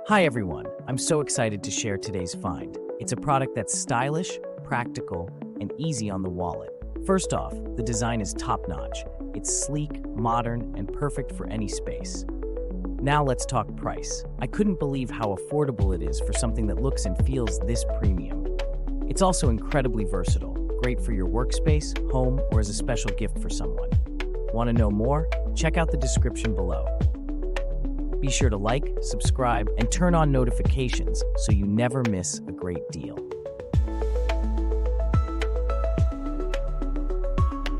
Hi everyone, I'm so excited to share today's find. It's a product that's stylish, practical, and easy on the wallet. First off, the design is top-notch. It's sleek, modern, and perfect for any space. Now let's talk price. I couldn't believe how affordable it is for something that looks and feels this premium. It's also incredibly versatile, great for your workspace, home, or as a special gift for someone. Want to know more? Check out the description below. Be sure to like, subscribe, and turn on notifications so you never miss a great deal.